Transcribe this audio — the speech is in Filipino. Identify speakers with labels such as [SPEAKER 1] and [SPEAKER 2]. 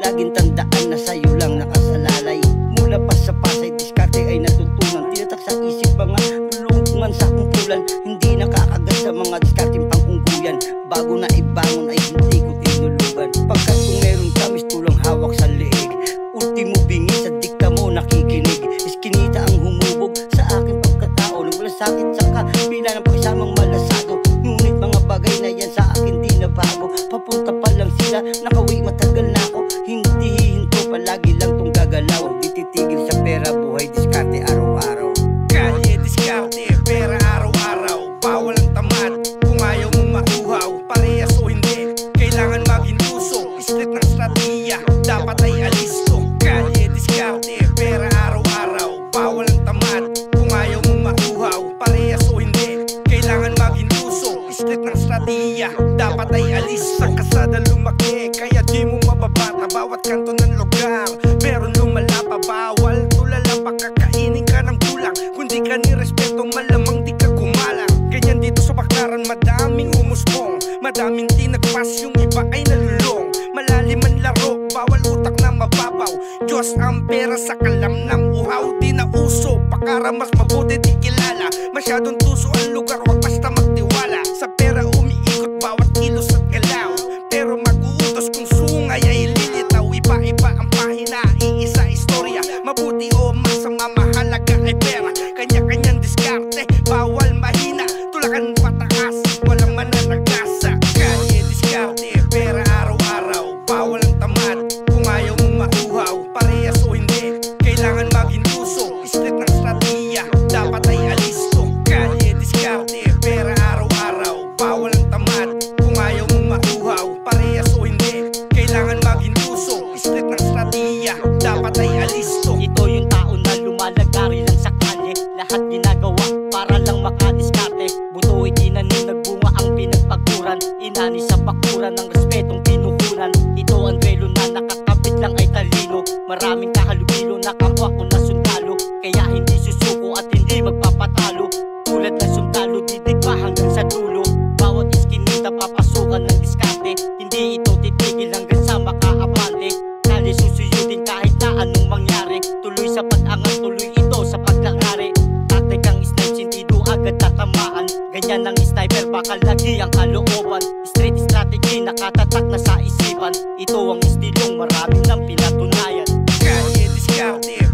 [SPEAKER 1] laging tandaan na sa'yo lang nakasalalay. Mula pa sa Pasay, diskarte ay natutunan. Tinatak sa isip mga bulungan sa kumpulan. Hindi nakakagat sa mga diskarteng pangungguyan. Bago na ibangon ay hindi ko tinulugan. Pagkat kung meron tamis tulang hawak sa leeg, ultimo bingi sa dikta mo nakikinig. Iskinita ang humubog sa aking pagkatao. Nagmalasakit sa kabila ng pagsamang malasado. Ngunit mga bagay na yan sa akin di na bago. Papunta pa lang sila, nakawi matagal na ako. Hindi hihinto, palagi lang tong gagalaw. Di titigil sa pera, buhay diskarte araw-araw.
[SPEAKER 2] Kalye, diskarte, pera araw-araw. Bawal ang tamad, kung ayaw mong mauhaw. Parehas o hindi, kailangan maging uso. Split ng strategiya, dapat ay alisto. Kalye, diskarte, pera araw-araw. Bawal ang tamad, kung ayaw mong mauhaw. Parehas o hindi, kailangan maging uso. Split ng strategiya, dapat ay alisto. Sa kasada lumaki, kaya di mo mababata. Bawat kanto ng lugar, meron lumala pa. Bawal tulala, pakakainin ka ng kulang. Kung di ka nirespeto, malamang di ka gumalang. Ganyan dito sa Baclaran, madaming umusbong. Madaming tinagpas, yung iba ay nalulong. Malalim ang laro, bawal utak na mababaw. Diyos ang pera sa kalam ng uhaw. Di na uso, pakara mas mabuti di kilala. Masyadong tuso ang lugar, wag basta magtiwala. Sa pera umiikot bawat kilos at galaw. Pero mag-uutos kung sungay ay lilitaw. Iba-iba ang pahina, iisa istorya. Mabuti o masama, mahalaga ay pera. Kanya-kanyang diskarte, bawal mahina. Tulakan pataas, walang mananagasa. Kalye, diskarte, pera araw-araw. Bawal ang tamad, kung ayaw mong mauhaw. Parehas o hindi, kailangan maging uso. Split ng strategiya, dapat ay alisto. Kalye, diskarte, pera araw-araw. Bawal ang tamad, kung ayaw mong mauhaw. Parehas o hindi, kailangan maging uso. Split ng strategiya, dapat ay alisto.
[SPEAKER 1] Ito yung tao na lumalagari lang sa kalye. Lahat ginagawa para lang makadiskarte. Buto itinanim, nagbunga ang pinagpaguran. Inani sa bakuran ng respetong pinukunan. Ito ang duelo na nakakapit lang ay talino. Maraming kahalubilo na kapwa ko na sundalo. Kaya hindi susuko at hindi magpapatalo. Tulad ng sundalo, didigma hanggang sa dulo. Bawat iskinita papasukan ng diskarte. Hindi ito titigil hanggang sa makaabante. Kali susuyudin kahit na anong mangyari. Tuloy sa pag-angat, tuloy ito sa paglalari. Taktik ang snipe, hindi do agad tatamaan. Ganyan ang sniper, bakal lagi ang kalooban. Street strategy, nakatatak na sa isipan. Ito ang estilong maraming nang pinatunayan.
[SPEAKER 2] Kalye, diskarte,